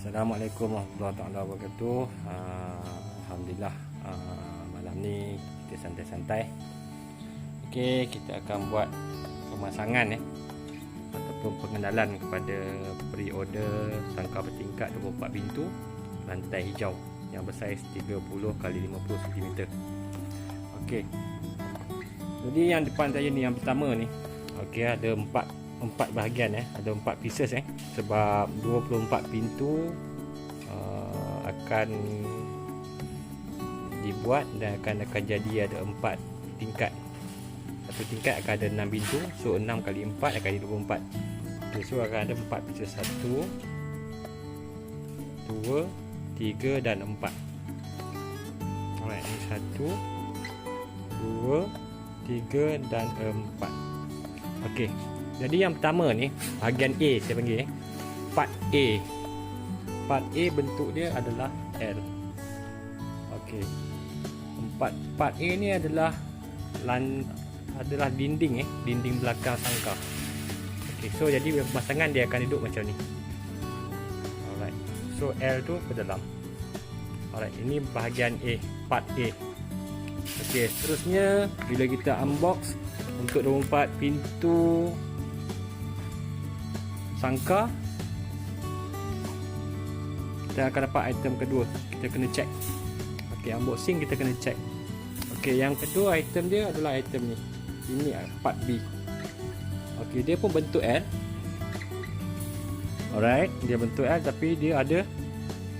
Assalamualaikum warahmatullahi wabarakatuh. Alhamdulillah, malam ni kita santai-santai. Okey, kita akan buat pemasangan ataupun pengenalan kepada pre-order sangkar bertingkat 24 pintu lantai hijau yang bersaiz 30 x 50 cm. Okey. Jadi yang depan saya ni, yang pertama ni, okey, ada empat bahagian, ada 4 pieces, sebab 24 pintu akan dibuat dan akan jadi ada 4 tingkat. Satu tingkat akan ada 6 pintu, so 6 kali 4 akan jadi 24. Okay, so akan ada 4 pieces, 1 2 3 dan 4. Alright, ini 1 2 3 dan 4. Okey. Jadi yang pertama ni, bahagian A saya panggil, part A. Part A bentuk dia adalah L. Okey. Part A ni adalah dinding dinding belakang sangkar. Okey, so jadi pemasangan dia akan duduk macam ni. Alright. So L tu ke dalam. Alright, ini bahagian A, part A. Okey, seterusnya bila kita unbox untuk 24 pintu sangkar, kita akan dapat item kedua. Kita kena check. Okey, unboxing kita kena check. Okey, yang kedua item dia adalah item ni. Ini part B. Okey, dia pun bentuk L. Alright, dia bentuk L tapi dia ada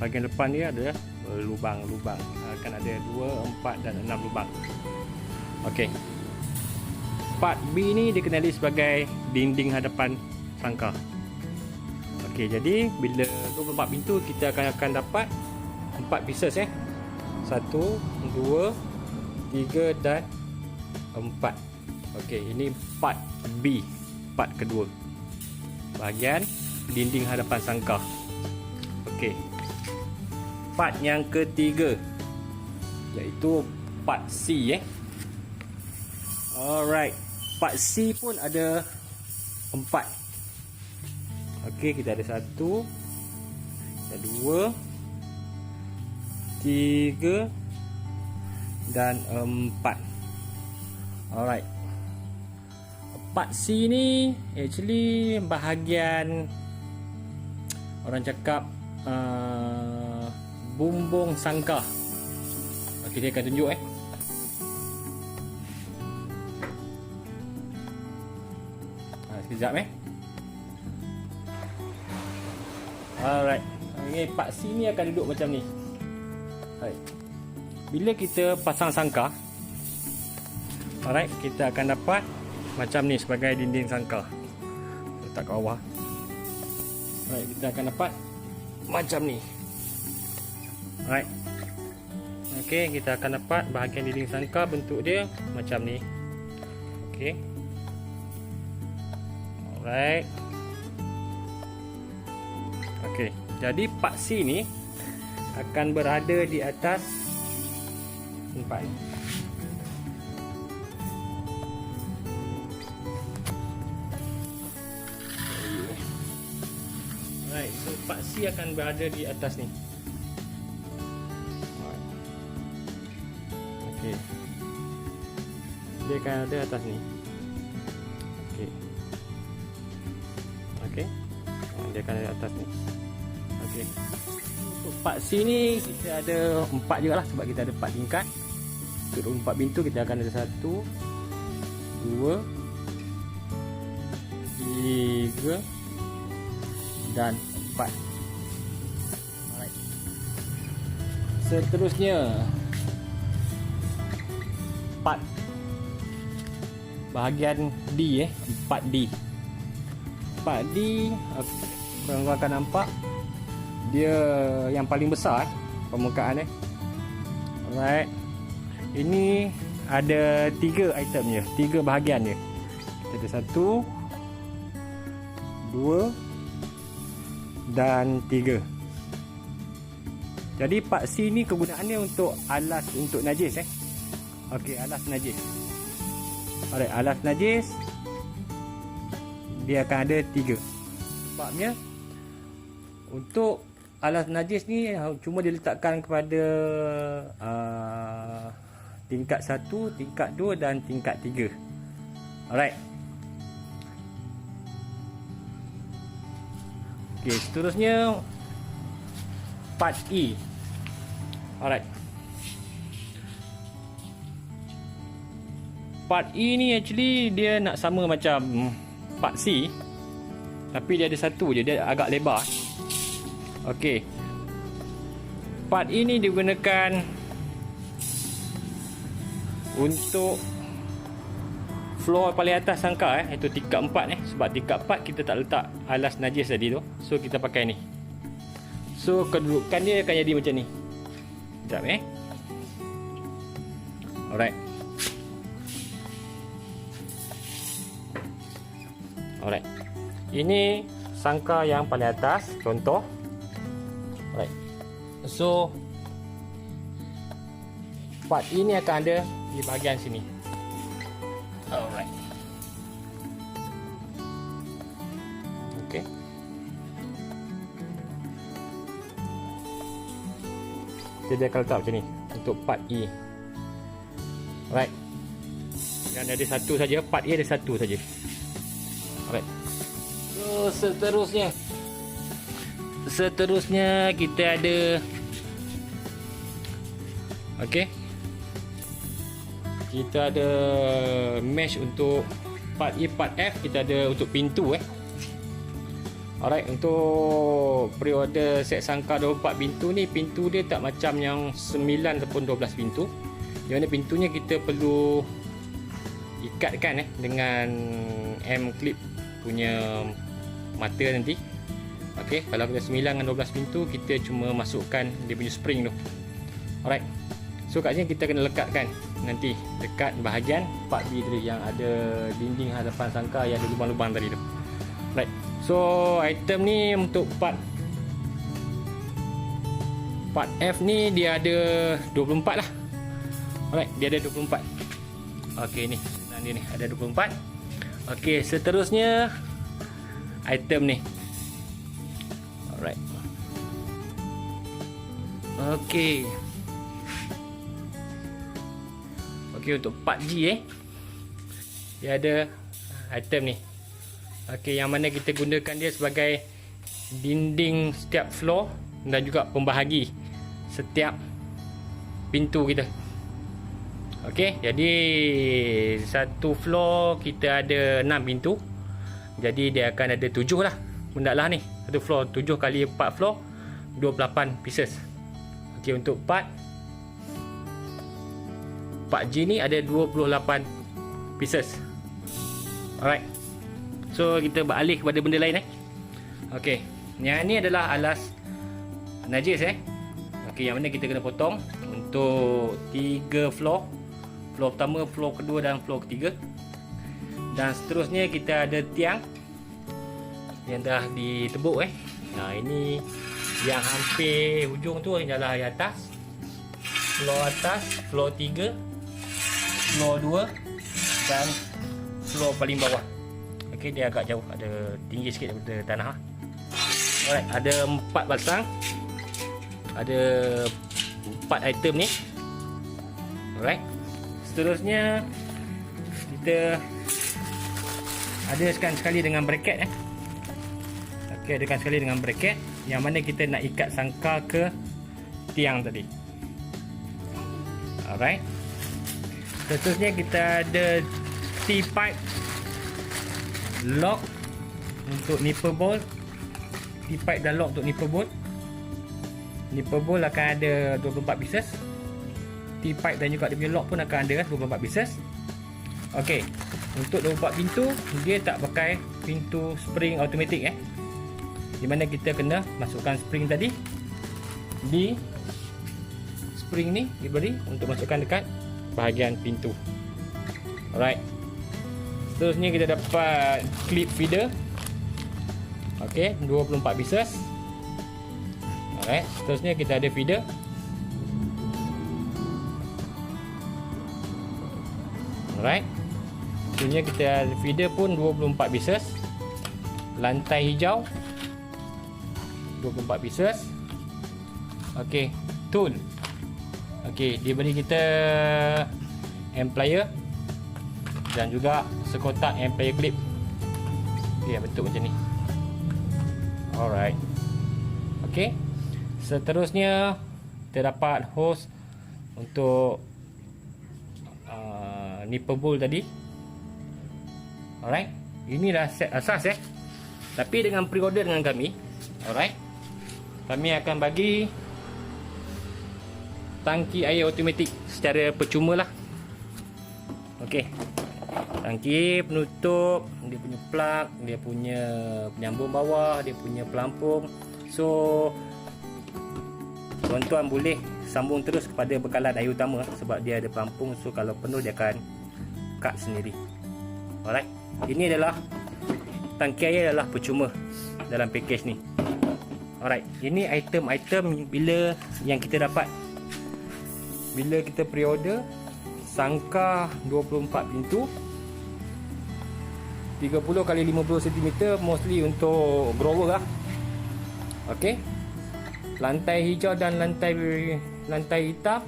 bahagian depan dia ada lubang-lubang. Akan ada 2, 4 dan 6 lubang. Okey. Part B ni dikenali sebagai dinding hadapan sangkar. Okey, jadi bila 24 pintu kita akan dapat 4 pieces, 1 2 3 dan 4. Okey, ini part B, part kedua, bahagian dinding hadapan sangkar. Okey, part yang ketiga iaitu part C. Alright, part C pun ada 4. Okey, kita ada 1, ada 2, 3 dan 4. Alright. Part C ni actually bahagian orang cakap bumbung sangkar. Okey, dia akan tunjuk sekejap Alright. Okay, part C ni akan duduk macam ni. Alright. Bila kita pasang sangkar, alright, kita akan dapat macam ni sebagai dinding sangkar. Letak ke bawah. Alright, kita akan dapat macam ni. Alright. Okey, kita akan dapat bahagian dinding sangkar bentuk dia macam ni. Okey. Alright. Okey, jadi part C ni akan berada di atas tempat ni. Alright, so part C akan berada di atas ni. Okey. Dia akan ada atas ni. Okey. Okey. Dia akan ada atas ni. Okey. Untuk part C ni kita ada 4 juga lah, sebab kita ada 4 tingkat. Untuk 24 pintu kita akan ada 1 2 3 dan 4. Alright. Seterusnya part bahagian D, part D. Part D, korang akan nampak dia yang paling besar permukaan Alright. Ini ada 3 item dia, 3 bahagian dia. Kita ada 1 2 dan 3. Jadi part C ni kegunaannya untuk alas untuk najis. Okey, alas najis. Alright, alas najis dia akan ada 3. Sebabnya untuk alas najis ni cuma diletakkan kepada tingkat 1, tingkat 2 dan tingkat 3. Alright. Okey, seterusnya part E. Alright. Part E ni actually dia nak sama macam part C, tapi dia ada satu je, dia agak lebar. Okey. Part E ni digunakan untuk floor paling atas sangkar, itu tingkat 4 sebab tingkat 4 kita tak letak alas najis tadi tu. So kita pakai ni. So kedudukan dia akan jadi macam ni. Sekejap Alright. Alright. Ini sangkar yang paling atas, contoh. Alright. So part ini akan ada di bahagian sini. Alright. Okay. Jadi akan letak macam ni untuk part E. Alright. Dan ada satu saja, part E ada satu saja. Alright. So seterusnya kita ada kita ada mesh untuk part E, part F. Kita ada untuk pintu Alright, untuk pre-order set sangkar 24 pintu ni, pintu dia tak macam yang 9 ataupun 12 pintu. Yang mana pintunya kita perlu ikatkan dengan M-clip punya mata nanti. Okey, kalau kita 9 dengan 12 pintu, kita cuma masukkan dia punya spring tu. Alright. So kat sini kita kena lekatkan nanti dekat bahagian part B tadi yang ada dinding hadapan sangkar yang ada lubang-lubang tadi tu. Right. So item ni untuk part F ni dia ada 24 lah. Alright, dia ada 24. Okey, ni dia ni ada 24. Okey, seterusnya item ni. Alright. Okey. Okey, untuk part G dia ada item ni. Okey, yang mana kita gunakan dia sebagai dinding setiap floor dan juga pembahagi setiap pintu kita. Okey, jadi satu floor kita ada 6 pintu. Jadi dia akan ada 7 lah benda lah ni. Satu floor 7 kali 4 floor 28 pieces. Okey, untuk part G ni ada 28 pieces. Alright. So kita beralih kepada benda lain Okey, yang ni adalah alas najis Okey, yang mana kita kena potong untuk 3 floor. Floor pertama, floor kedua dan floor ketiga. Dan seterusnya kita ada tiang yang dah ditebuk Nah, ini yang hampir hujung tu adalah yang atas. Floor 3, floor 2 dan floor paling bawah. Okey, dia agak jauh, ada tinggi sikit daripada tanah. Alright, ada 4 batang. Ada 4 item ni. Alright. Seterusnya kita adakan sekali dengan bracket Okey, adakan sekali dengan bracket yang mana kita nak ikat sangkar ke tiang tadi. Alright. Seterusnya kita ada T-pipe lock untuk nipper bolt. T-pipe dan lock untuk nipper bolt. Nipper bolt akan ada 24 pieces. T-pipe dan juga dia punya lock pun akan ada 24 pieces. Okey, untuk 24 pintu dia tak pakai pintu spring automatic di mana kita kena masukkan spring tadi di spring ni diberi untuk masukkan dekat bahagian pintu. Alright. Seterusnya kita dapat clip feeder. Okey, 24 pieces. Alright, seterusnya kita ada feeder. Alright. Seterusnya kita ada feeder pun 24 pieces. Lantai hijau 24 pieces. Okey, tool. Okey, dia beri kita amplier dan juga sekotak amplier clip. Dia bentuk macam ni. Alright. Okey. Seterusnya kita dapat hose untuk nipple bowl tadi. Alright. Inilah set asas Tapi dengan pre-order dengan kami, alright, kami akan bagi tangki air automatik secara percuma lah. Okey. Tangki penutup, dia punya plug, dia punya penyambung bawah, dia punya pelampung. So tuan-tuan boleh sambung terus kepada bekalan air utama sebab dia ada pelampung. So kalau penuh dia akan cut sendiri. Alright. Ini adalah tangki air adalah percuma dalam package ni. Alright. Ini item-item bila yang kita dapat bila kita pre-order. Sangka 24 pintu, 30 kali 50 cm, mostly untuk grower lah. Okey. Lantai hijau dan lantai hitam.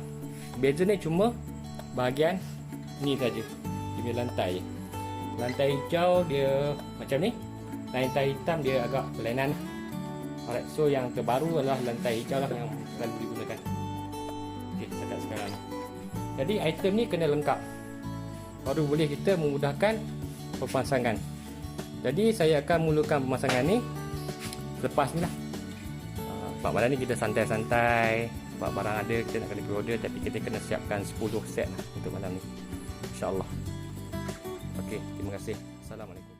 Beza ni cuma bahagian ni saja. Dia punya lantai je. Lantai hijau dia macam ni. Lantai hitam dia agak berlainan. Alright, so yang terbaru adalah lantai hijau lah yang selalu digunakan. Okey, setakat sekarang. Jadi item ni kena lengkap. Baru boleh kita memudahkan pemasangan. Jadi saya akan mulakan pemasangan ni lepas ni lah. Sebab malam ni kita santai-santai. Sebab barang ada kita nak kena pre-order. Tapi kita kena siapkan 10 set lah untuk malam ni, InsyaAllah. Okey, terima kasih. Assalamualaikum.